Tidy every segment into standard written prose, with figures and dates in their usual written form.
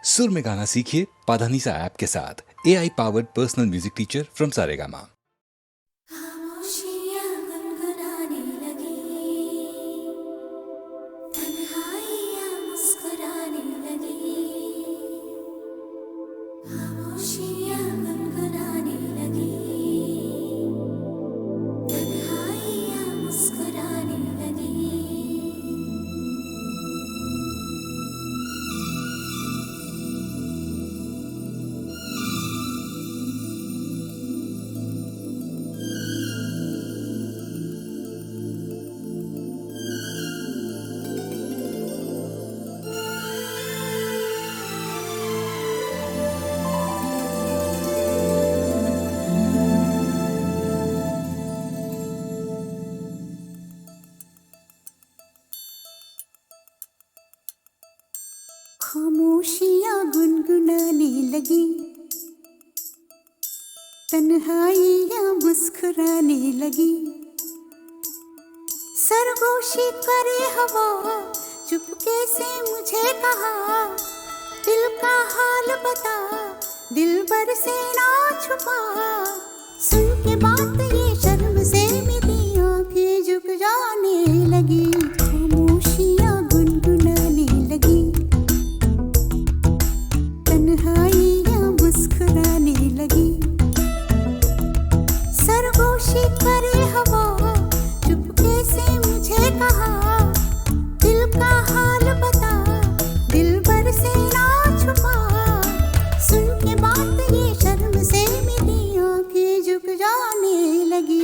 सुर में गाना सीखिए पाधानीसा ऐप के साथ। AI powered personal music teacher from Saregama. खामोशियाँ गुनगुनाने लगी, तन्हाइयाँ मुस्कुराने लगी। खामोशियाँ गुनगुनाने लगी, तन्हाइयाँ मुस्कुराने लगी। खामोशियाँ गुनगुनाने लगी, तन्हाइयाँ मुस्कुराने लगी। सरगोशी करे हवा, चुपके से मुझे कहा, दिल का हाल बता, दिलबर से ना छुपा। सुन के बात ये शर्म से मेरी आंखें झुक जाने लगी। खामोशियाँ गुनगुनाने लगी, तन्हाइयाँ मुस्कुराने लगी। सरगोशी करे हवा, चुपके से मुझे कहा, दिल का हाल बता, दिलबर से ना छुपा। सुन के बात ये शर्म से मेरी आंखें झुक जाने लगी।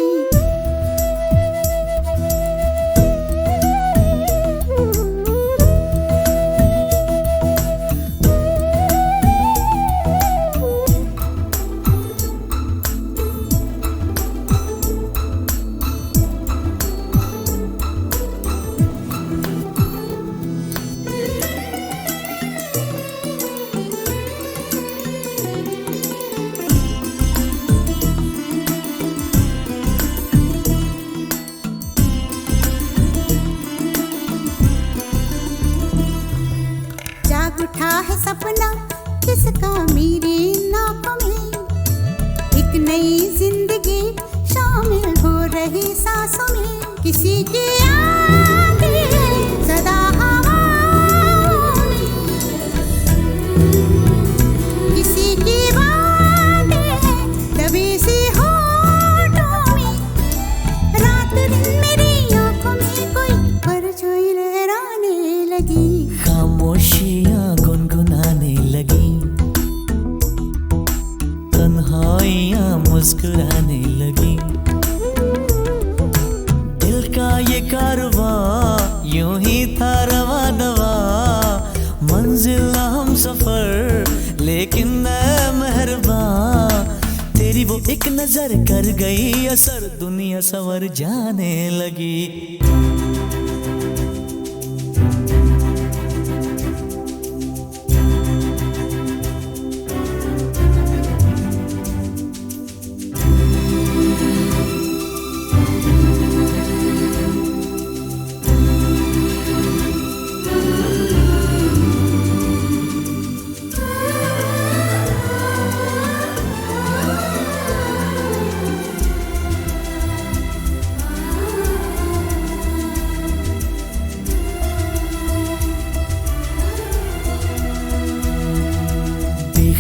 जाग उठा है सपना किसका मेरी नाकों में, एक नई जिंदगी शामिल हो रही सांसों में। किसी की आगे सदा हवाओं में, किसी की बातें दबी सी होठों में। रात दिन मेरी आंखों में कोई परछाई लहराने लगी। खामोशियाँ गुनगुनाने लगी, तन्हाइयाँ मुस्कुराने लगी। दिल का ये कारवां यूं ही था रवा दवा, मंजिल हम सफर लेकिन मैं मेहरबान। तेरी वो एक नजर कर गई असर, दुनिया संवर जाने लगी।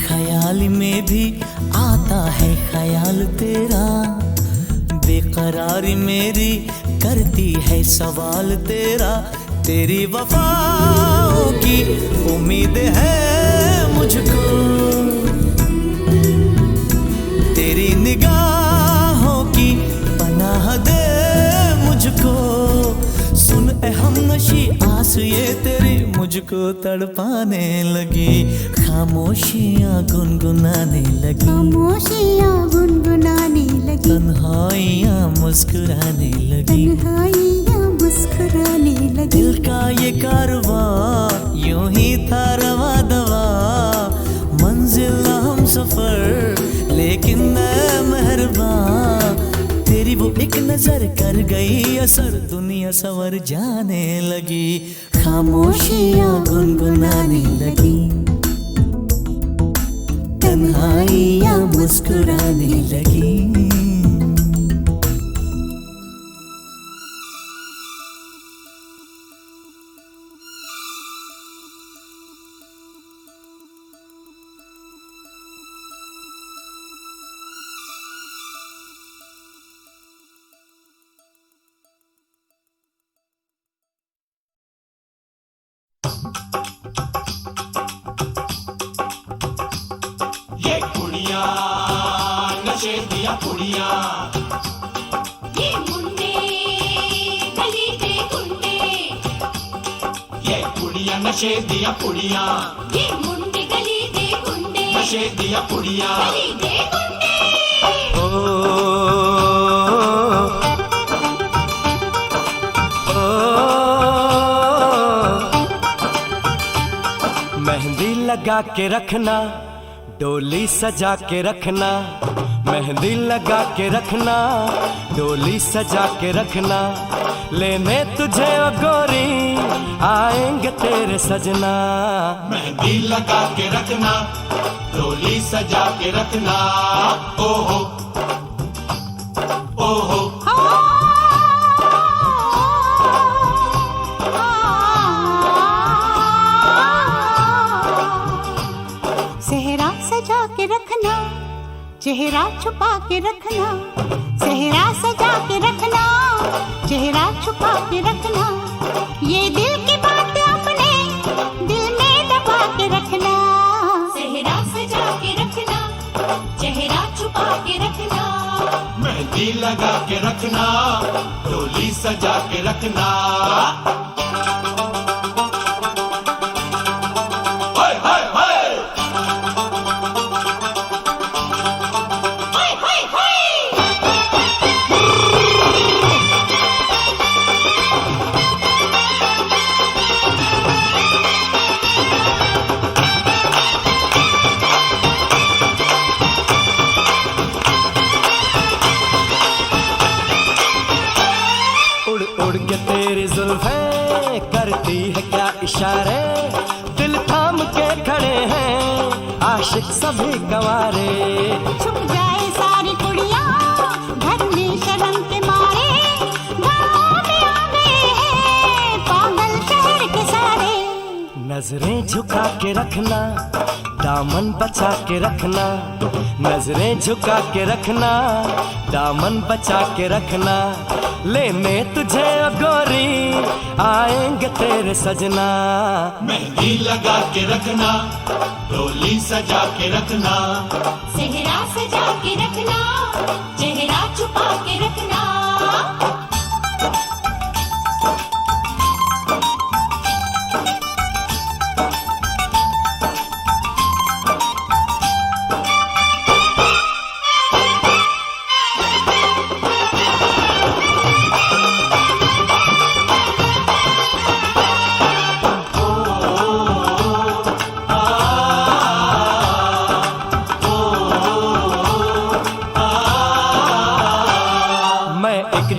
ख्याल में भी आता है ख्याल तेरा, बेकरारी मेरी करती है सवाल तेरा। तेरी वफाओं की उम्मीद है मुझको, तेरी निगाहों की पनाह दे मुझको। सुन ए हमनशी आस ये तेरी मुझको तड़पाने लगी। खामोशियाँ गुनगुनाने लगी, खामोशियाँ गुनगुनाने लगी, तन्हाइयाँ मुस्कुराने लगी। तन्हाइयाँ मुस्कुराने लगी। दिल का ये कारवां यूं ही था रवा दवा, मंजिल हम सफर लेकिन मैं मेहरबान। तेरी वो एक नजर कर गई असर, दुनिया संवर जाने लगी। खामोशियाँ गुनगुनाने लगी, आई या मुस्कुराने लगी। ये कुड़िया नशे दिया कुड़िया, ये मुंडे गली के गुंडे, ये कुड़िया नशे दिया कुड़िया, ये मुंडे गली के गुंडे, नशे दिया कुड़िया। गली के गुंडे। मेहंदी लगा के रखना, डोली सजा के रखना, मेहंदी लगा के रखना, डोली सजा के रखना, लेने तुझे ओ गोरी आएंगे तेरे सजना। मेहंदी लगा के रखना, डोली सजा के रखना, ओहो ओहो। सेहरा सजा के रखना, चेहरा छुपा के रखना, सेहरा सजा के रखना, चेहरा छुपा के रखना, ये दिल की बात अपने दिल में दबा के रखना। सेहरा सजा के रखना, चेहरा छुपा के रखना, मेहंदी लगा के रखना, डोली सजा के रखना। उड़ के तेरी जुल्फें करती है क्या इशारे, दिल थाम के खड़े हैं आशिक सभी गंवारे। छुप जाए सारी कुड़ियाँ घर में शर्म के मारे, गाँव में आ गए हैं पागल शहर के सारे। नजरें झुका के रखना, दामन बचा के रखना, नजरें झुका के रखना, दामन बचा के रखना, लेने तुझे ओ गोरी आएंगे तेरे सजना। मेहंदी लगा के रखना, डोली सजा के रखना, सेहरा सजा के रखना, चेहरा छुपा के रखना।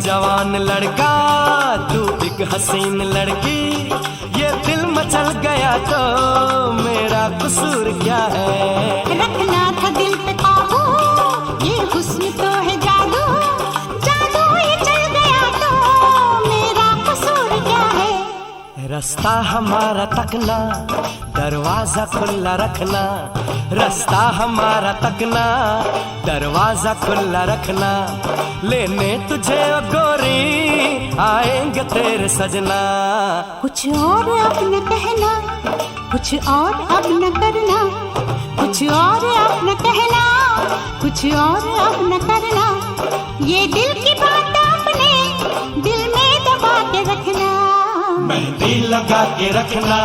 जवान लड़का तू एक हसीन लड़की, ये दिल मचल गया तो मेरा कसूर क्या है। रखना था दिल पे काबू, ये हुस्न तो है जादू, जादू ये चल गया तो मेरा कसूर क्या है। रास्ता हमारा तकना, दरवाजा खुला रखना, रास्ता हमारा तकना, दरवाजा खुला रखना, लेने तुझे ओ गोरी आएंगे तेरे सजना। कुछ और अब न कहना, कुछ और अब न करना, कुछ और अब न कहना, कुछ और अब न करना, ये दिल की बात अपने दिल में दबा के रखना। मेहंदी लगा के रखना,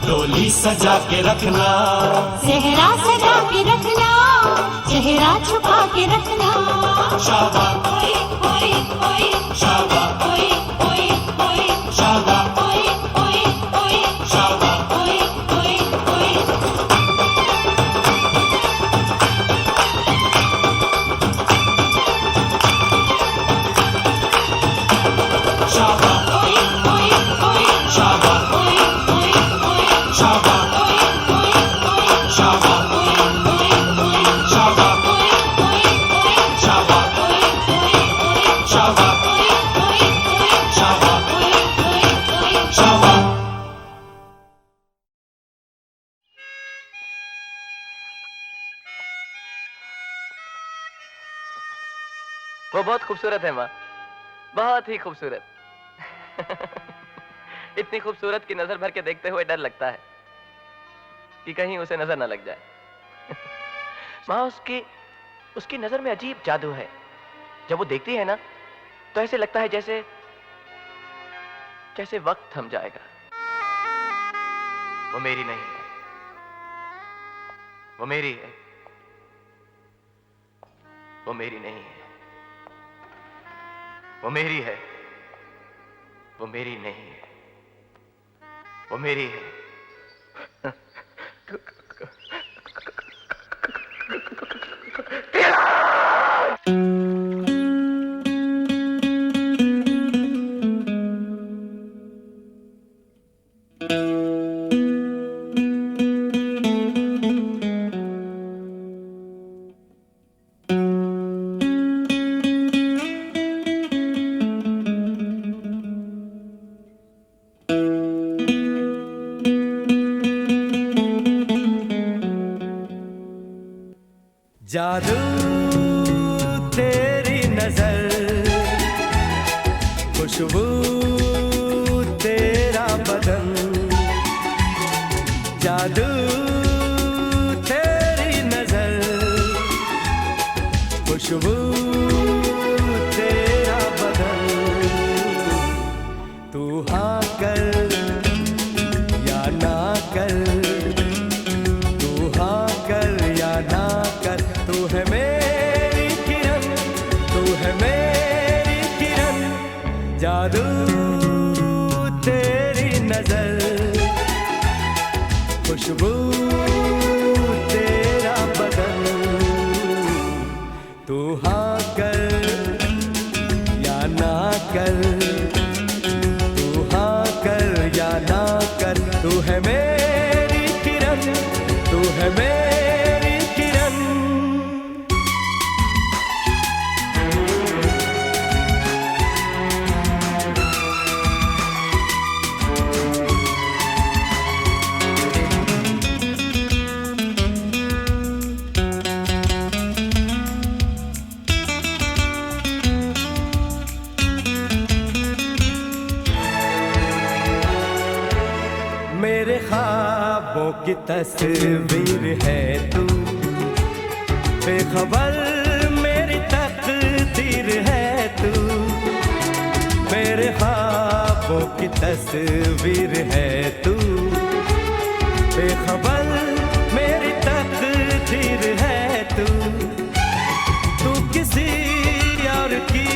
डोली सजा के रखना, सेहरा सजा के रखना, चेहरा छुपा के रखना। शाबाश ओए ओए ओए, शाबाश ओए ओए ओए, शाबाश ओए ओए ओए, शाबाश। ओए ओए ओए। शाबाश ओए ओए ओए, शाबाश ओए ओए ओए, शाबाश ओए ओए ओए, शाबाश ओए ओए ओए। वो बहुत खूबसूरत है माँ, बहुत ही खूबसूरत। इतनी खूबसूरत की नजर भर के देखते हुए डर लगता है कि कहीं उसे नजर न लग जाए। माँ, उसकी नजर में अजीब जादू है। जब वो देखती है ना तो ऐसे लगता है जैसे वक्त थम जाएगा। वो मेरी नहीं है, वो मेरी है, वो मेरी नहीं है। वो मेरी है, वो मेरी नहीं है, वो मेरी है। जादू तेरी नजर, खुशबू तेरा बदन, जादू तेरी नजर, खुशबू तेरा बदन। तू हाँ कर या ना कर, तू हाँ कर या ना कर, तू है मेरी किरण, तू है मेरी किरण। जादू तेरी नजर, खुशबू तेरा बदन। तू हाँ कर या ना कर, तू हाँ कर या ना कर, तू है मेरी किरण, तू है मेरी किरण। मेरे ख्वाबों की तस्वीर है तू, बेखबर मेरी तकदीर है तू। मेरे ख्वाबों की तस्वीर है तू, बेखबर मेरी तकदीर है तू। तू किसी और की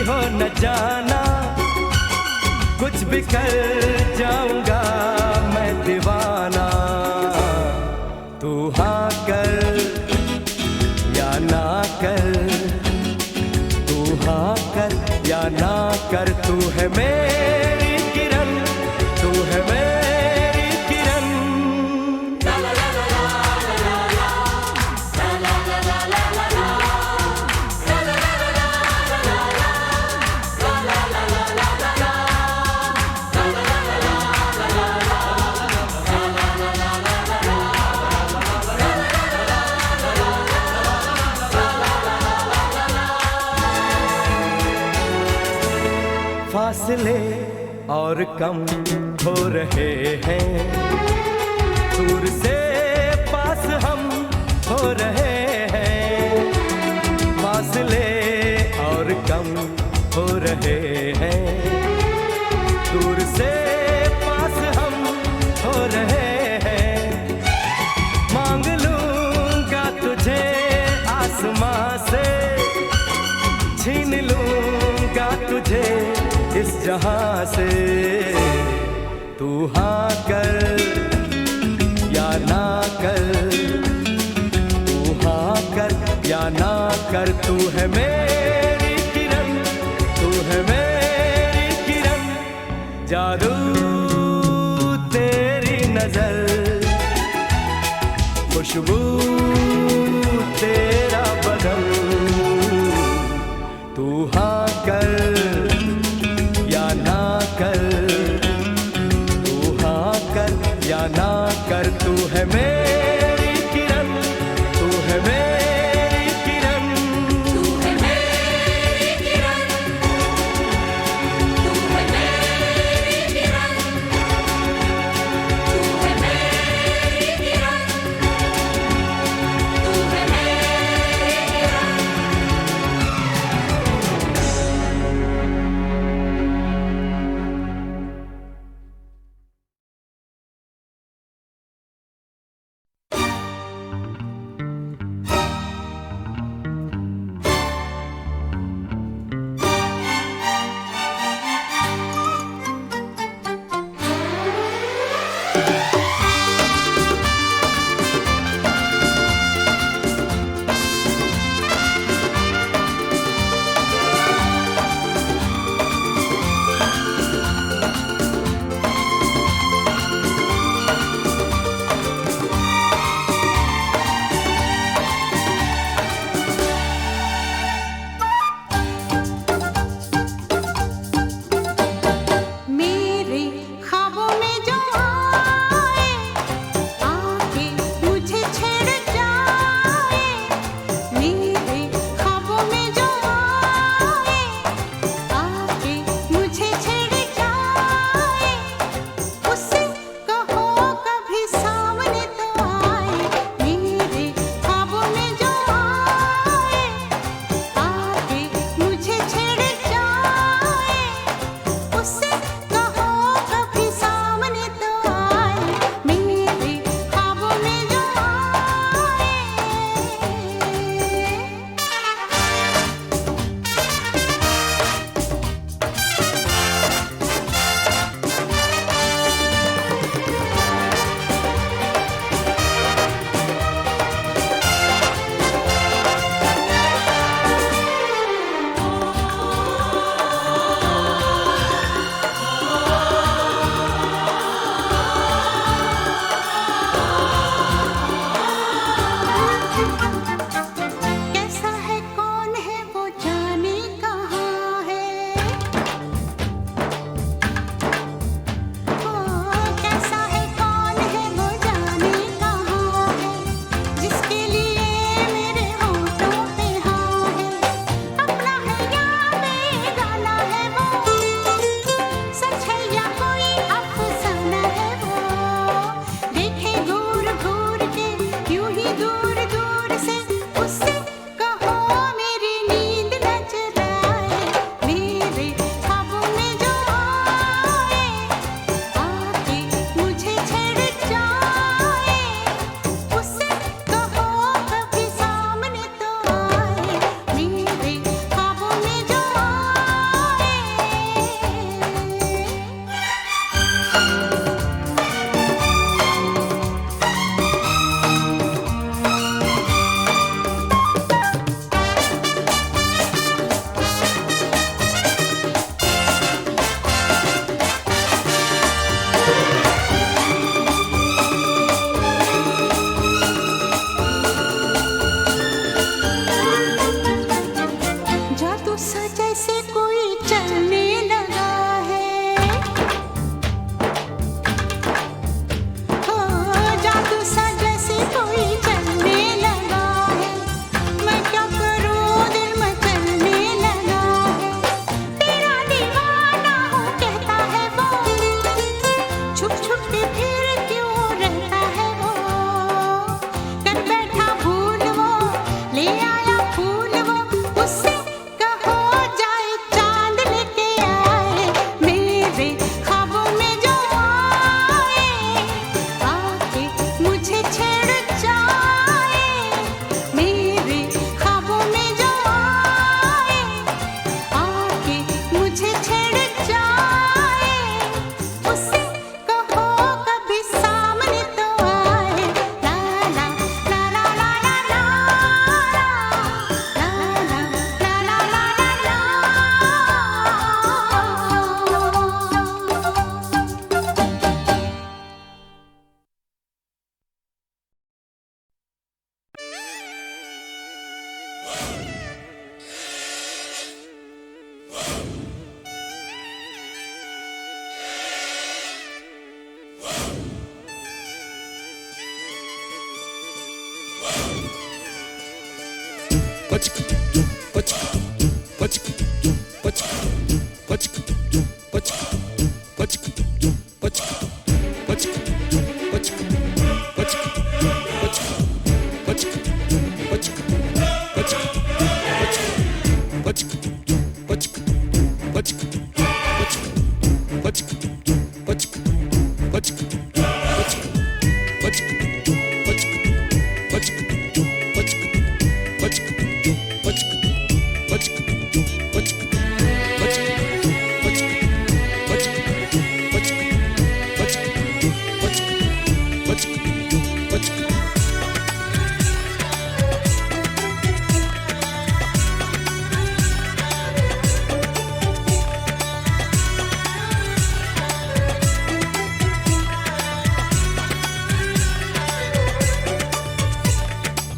हो न जाना, कुछ भी कर जाऊंगा मैं दीवाना। तू हाँ कर या ना कर, तू हाँ कर या ना कर, तू है मेरी किरण, तू है मेरी किरण। फासले और कम हो रहे हैं, दूर से पास हम हो रहे हैं। फासले और कम हो रहे हैं, दूर से पास हम हो रहे हैं। मांग लूंगा तुझे आसमां से, छीन लूंगा तुझे इस जहां से। तू हाँ कर या ना कर, तू हाँ कर या ना कर, तू है मेरी किरण, तू है मेरी किरण। जादू तेरी नजर, खुशबू तेरा बदन। तू हाँ कर या ना कर, तू हाँ कर या ना कर, तू है मेरी किरण, तू है मेरी किरण, तू है मेरी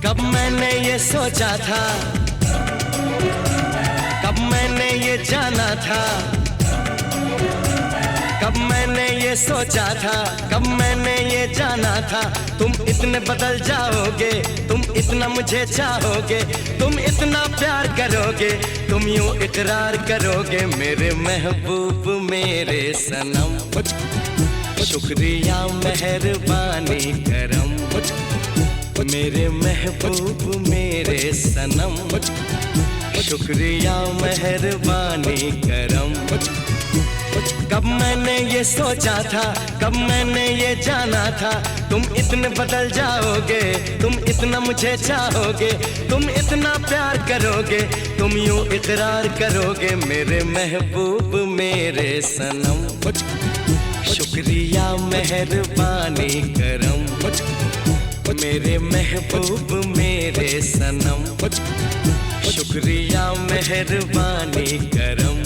कब मैंने ये सोचा था, कब मैंने ये जाना था, कब मैंने ये सोचा था, कब मैंने ये जाना था, तुम इतने बदल जाओगे, तुम इतना मुझे चाहोगे, तुम इतना प्यार करोगे, तुम यूं इकरार करोगे मेरे महबूब मेरे सनम। शुक्रिया मेहरबानी करम मेरे महबूब मेरे सनम। शुक्रिया मेहरबानी करम। कब मैंने ये सोचा था, कब मैंने ये जाना था, तुम इतने बदल जाओगे, तुम इतना मुझे चाहोगे, तुम इतना प्यार करोगे, तुम यूं इकरार करोगे मेरे महबूब मेरे सनम। शुक्रिया मेहरबानी करम मेरे महबूब मेरे सनम। शुक्रिया मेहरबानी करम।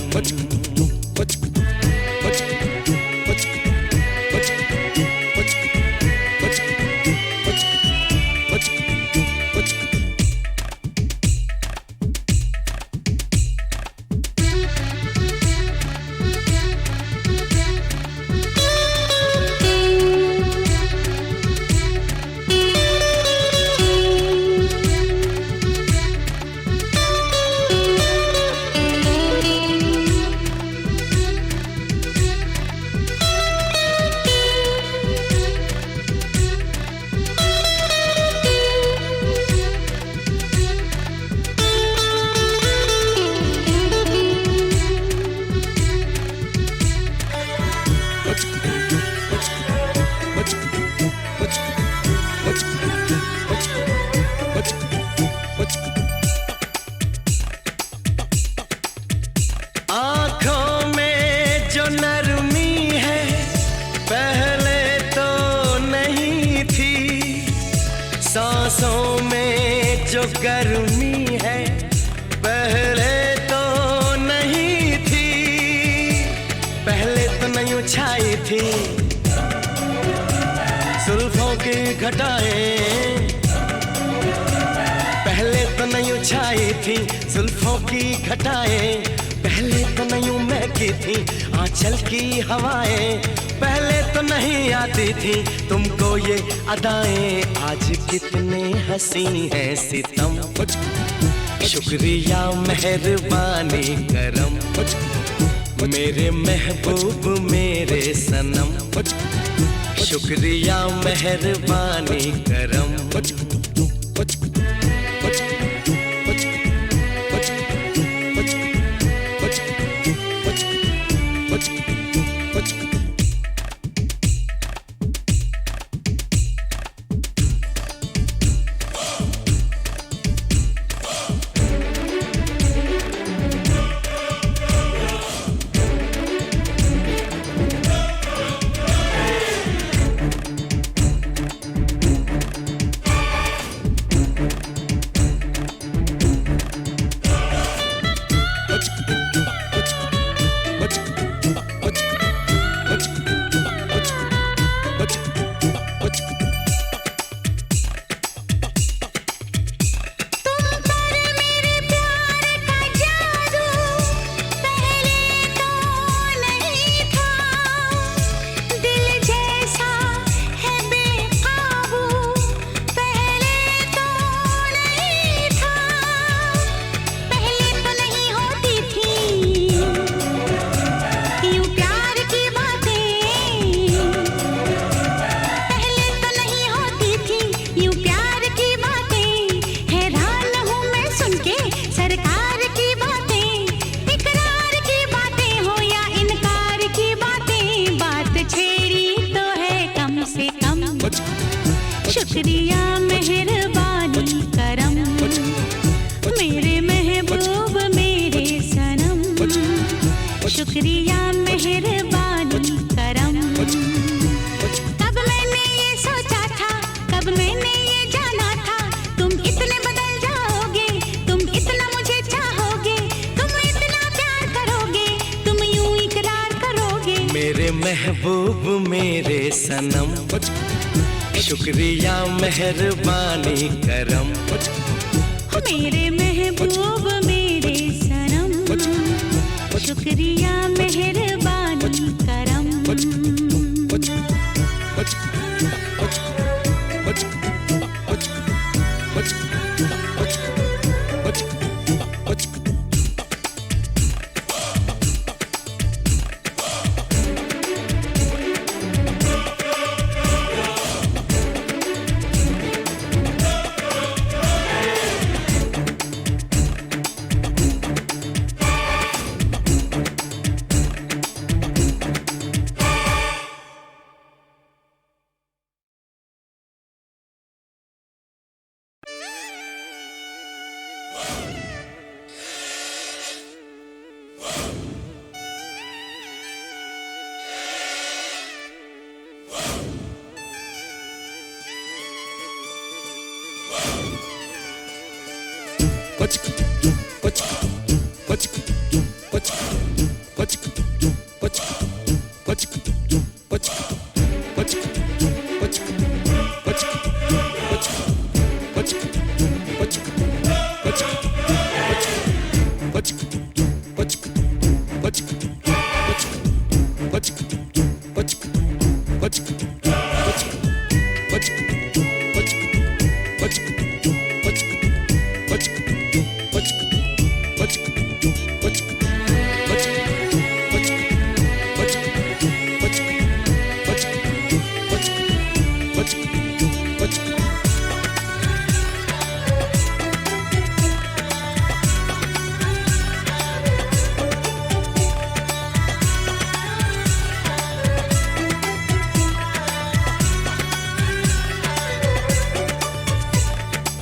आँखों में जो नरमी है पहले तो नहीं थी, सांसों में जो गर्मी है पहले तो नहीं थी, पहले तो नहीं छाई थी जुल्फों की घटाएं, पहले तो नहीं छाई थी जुल्फों की घटाएं, पहले तो नहीं महकी थी आंचल की हवाएं, पहले तो नहीं आती थी तुमको ये अदाएं, आज कितने हंसी है सितम। शुक्रिया मेहरबानी करम मेरे महबूब मेरे सनम। शुक्रिया मेहरबानी करम। महबूब मेरे सनम, शुक्रिया मेहरबानी करम। मेरे महबूब मेरे सनम, शुक्रिया मेहरबानी करम।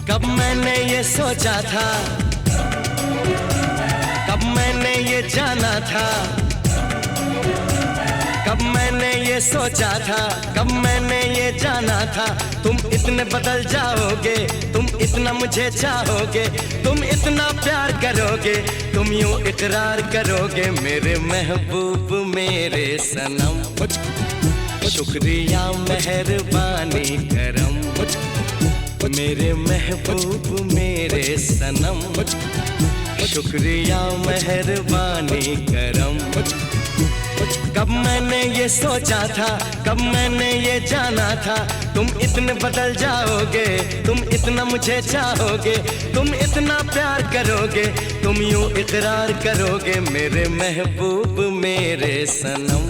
कब मैंने ये सोचा था, कब मैंने ये जाना था, कब मैंने ये सोचा था, कब मैंने ये जाना था। तुम इतने बदल जाओगे, तुम इतना मुझे चाहोगे, तुम इतना प्यार करोगे, तुम यूं इकरार करोगे। मेरे महबूब मेरे सनम, शुक्रिया मेहरबानी करम। मेरे महबूब मेरे सनम, शुक्रिया मेहरबानी करम। कब मैंने ये सोचा था, कब मैंने ये जाना था, तुम इतने बदल जाओगे, तुम इतना मुझे चाहोगे, तुम इतना प्यार करोगे, तुम यूं इकरार करोगे। मेरे महबूब मेरे सनम,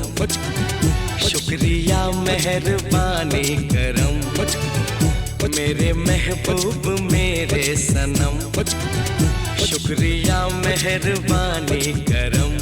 शुक्रिया मेहरबानी करम। मेरे महबूब मेरे सनम, शुक्रिया मेहरबानी करम।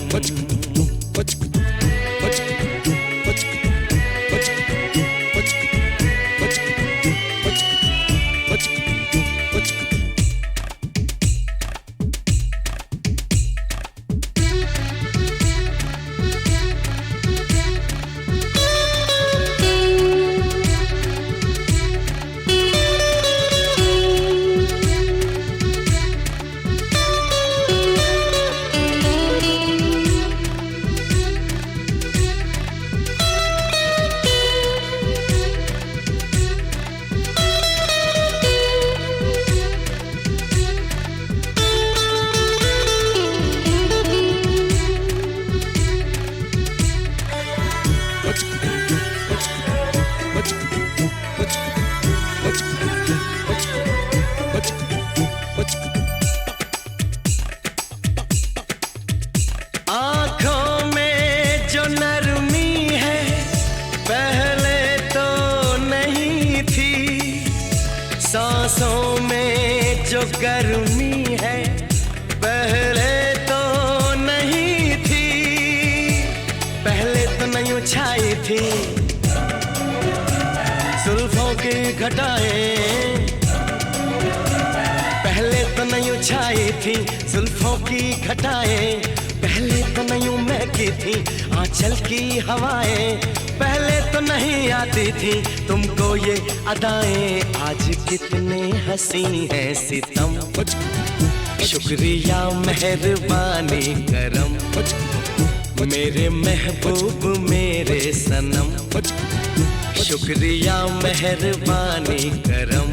आँखों में जो नरमी है पहले तो नहीं थी, सांसों में जो गर्मी है पहले तो नहीं थी, पहले तो नहीं छाई थी जुल्फों की घटाएं, पहले तो नहीं छाई थी जुल्फों की घटाएं, पहले तो नहीं महकी थी आंचल की हवाएं, पहले तो नहीं आती थी तुमको ये अदाएं। आज कितने हंसी हैं सितम, शुक्रिया मेहरबानी करम। मेरे महबूब मेरे सनम, शुक्रिया मेहरबानी करम।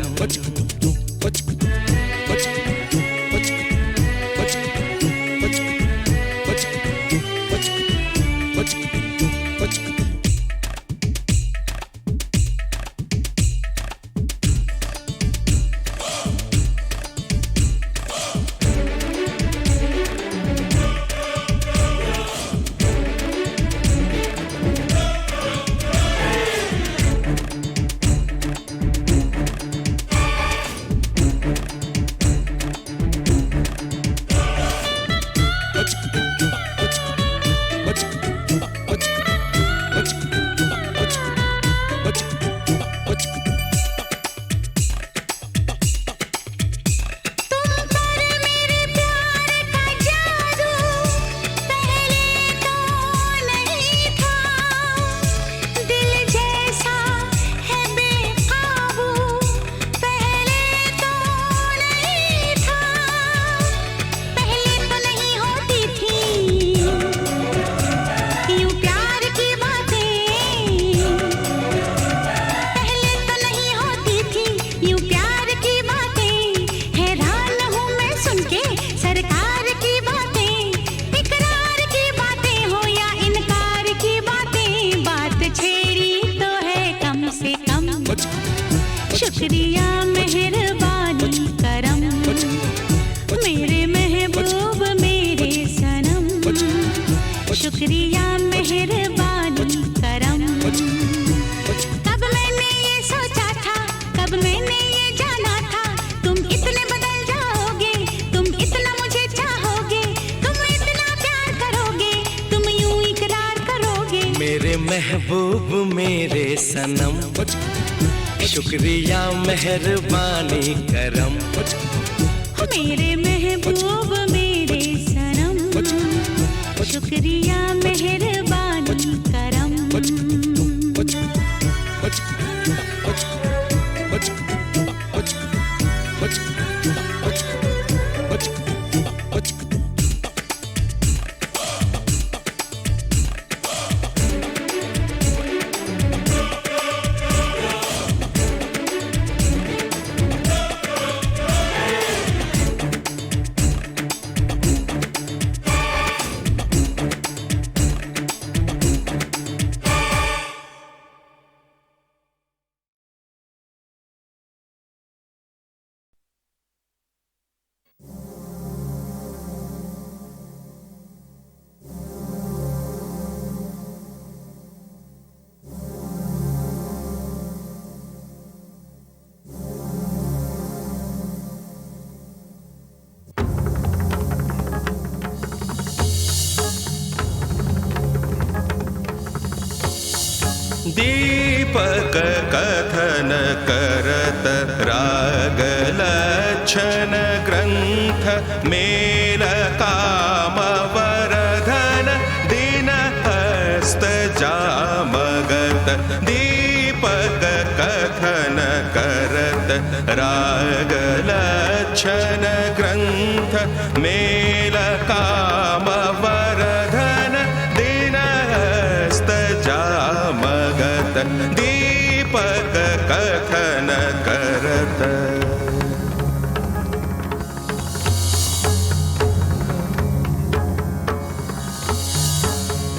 शुक्रिया मेहरबानी करम, मेरे महबूब मेरे सनम, शुक्रिया मेहरबानी करम। कब मैंने ये सोचा था, कब मैंने ये जाना था, तुम इतने बदल जाओगे, तुम इतना मुझे चाहोगे, तुम इतना प्यार करोगे, तुम यूं इकरार करोगे। मेरे महबूब मेरे सनम, शुक्रिया मेहरबानी करम। मेरे महबूब मेरे सनम, शुक्रिया मेहरबानी करम। दीपक कथन करत राग लक्षण ग्रंथ मेल काम वरधन दिन हस्त जामगत। दीपक कथन करत राग लक्षण ग्रंथ मेल काम वरधन दिन हस्त जामगत। दीपक कथन करत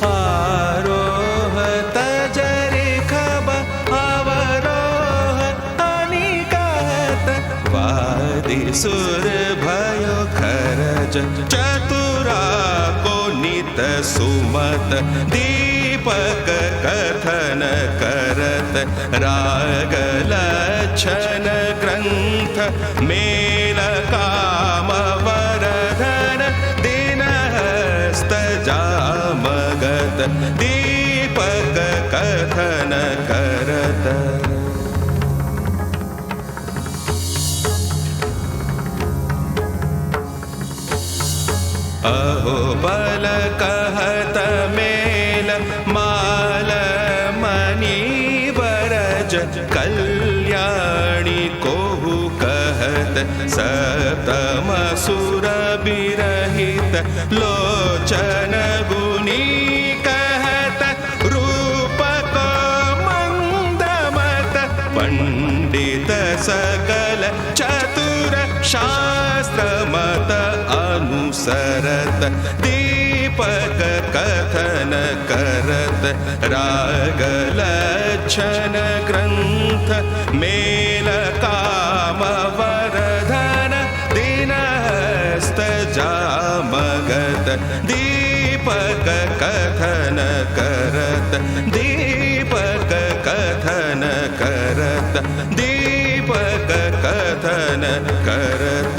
आरोह तजरि खब अवरोह अनिकात वादि सुर भयो खरज चतुरा को नित सुमत। दीपक कथन करत राग लक्षण ग्रंथ मेल काम वरधन दिन हस्त जामगत। दीपक कथन करत अहो बल कहत मेल माल मणि बरज कल्याणी कोहु कहत सप्तम सुर बिरहित लोचन गुनी सकल चतुर शास्त्र मत अनुसरत दीपक कथन करत राग लक्षण ग्रंथ मेल काम वरधन दिनहस्त जामगत दीपक कथन करत दीपक कथन करत दीपक कथन करत।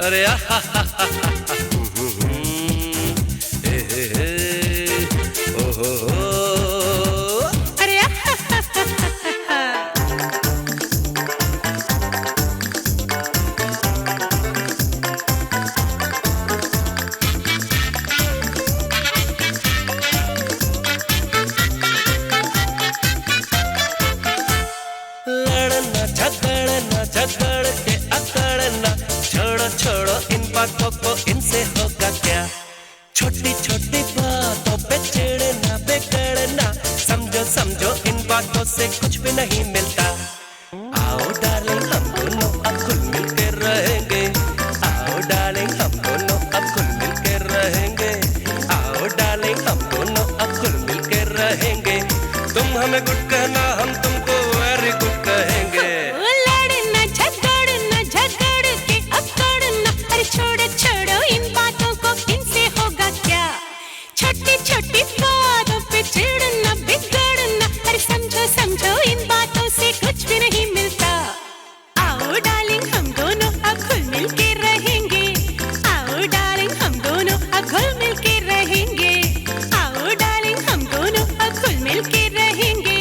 अरे लड़ना झगड़ना झगड़ के अकड़ना छोड़ो छोड़ो इन बातों को, इनसे होगा क्या। छोटी छोटी बातों पे चिढ़ना बिगड़ना, समझो समझो इन बातों से कुछ भी नहीं मिलता। आओ डार्लिंग हम दोनों अब खुल मिल के रहेंगे, आओ डार्लिंग हम दोनों अब खुल मिल के रहेंगे, आओ डार्लिंग हम दोनों अब खुल मिल के रहेंगे। तुम हमें गुड कहना, हम तुमको वेरी गुड कहेंगे। लड़ना झगड़ना झगड़ के अकड़ना, अरे छोड़ो छोड़ो इन बातों को, इनसे होगा क्या। छोटी छोटी बातों पे चिढ़ना बिगड़ना, अरे समझो समझो इन बातों से कुछ भी नहीं मिलता। आओ डार्लिंग हम दोनों अब खुल मिल के रहेंगे, आओ डार्लिंग हम दोनों अब खुल मिल के रहेंगे, आओ डार्लिंग हम दोनों अब खुल मिल के रहेंगे।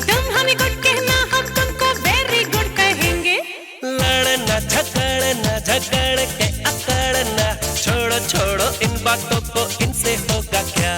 तुम हमें गुड कहना, हम तुमको वेरी गुड कहेंगे। लड़ना झगड़ना झगड़ के अकड़ना, छोड़ो छोड़ो इन बातों को, इनसे होगा क्या।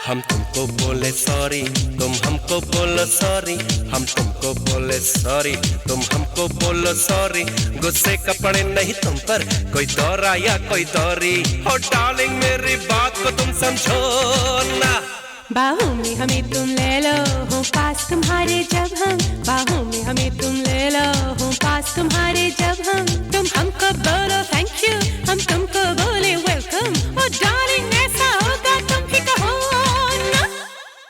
हम तुमको बोले सॉरी, तुम हमको बोलो सॉरी, हम तुमको बोले सॉरी, तुम हमको बोलो सॉरी। गुस्से का पड़े नहीं तुम पर कोई दौरा या कोई दौरी, हो डार्लिंग मेरी बात को तुम समझो ना। बाहों में हमें तुम ले लो, हो पास तुम्हारे जब हम, बाहों में हमें तुम ले लो, हो पास तुम्हारे जब हम। तुम हमको बोलो थैंक यू, हम तुमको बोले वेलकम, ओ डार्लिंग ऐसा होगा तुम ही कहो ना।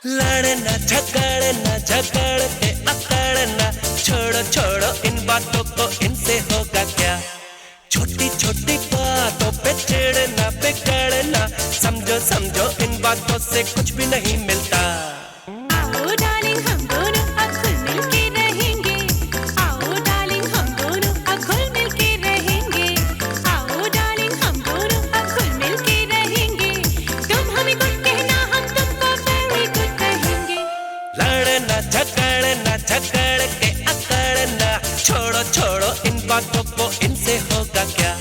लड़ना झगड़ना झगड़ के अकड़ना, छोड़ो छोड़ो इन बातों को, इनसे होगा क्या। छोटी छोटी बातों पे चिढ़ना बिगड़ना, समझो समझो इन बातों से कुछ भी नहीं मिलता। आओ डार्लिंग झगड़ के अकड़ना, छोड़ो छोड़ो इन बातों को, इनसे होगा क्या।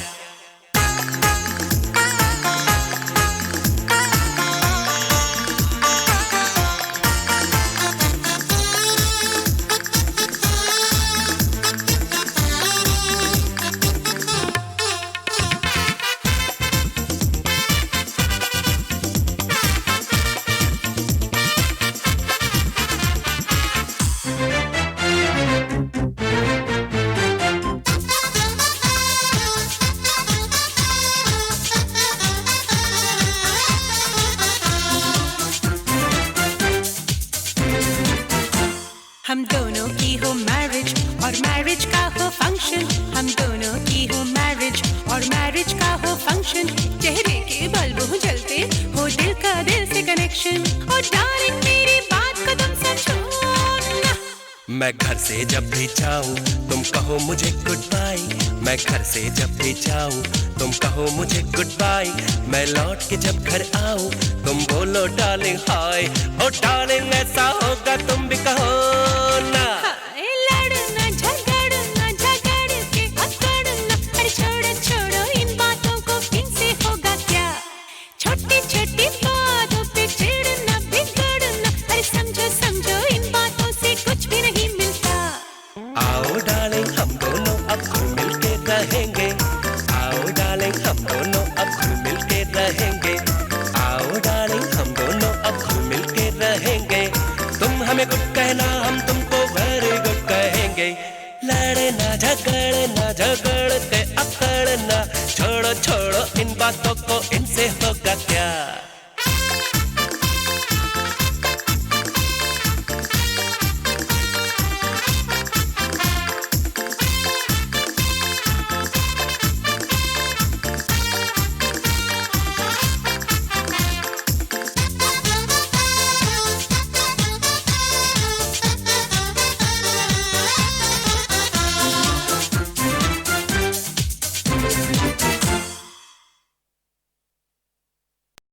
हम दोनों की हो मैरिज और मैरिज का हो फंक्शन, हम दोनों की हो मैरिज और मैरिज का हो फंक्शन, चेहरे के बल्ब हो जलते हो, दिल का दिल से कनेक्शन। और डार्लिंग मेरी बात को तुम समझो ना। मैं घर से जब भी जाऊं तुम कहो मुझे गुड बाय, मैं घर से जब भी जाऊं तुम कहो मुझे गुड बाय, मैं लौट के जब घर आऊं तुम बोलो डार्लिंग हाय। ओ डार्लिंग ऐसा होगा तुम भी कहो ना। हाय लड़ना झगड़ना झगड़ के अकड़ना, अरे छोड़ो छोड़ो इन बातों को, इनसे होगा क्या। छोटी छोटी बातों पे चिढ़ना बिगड़ना, अरे समझो समझो इन बातों से कुछ भी नहीं मिलता। आओ डार्लिंग हम दोनों अब घुल मिल के रहेंगे, आओ डार्लिंग हम दोनों अब घुल मिल के रहेंगे, आओ डार्लिंग हम दोनों अब घुल मिल के रहेंगे। तुम हमें गुड कहना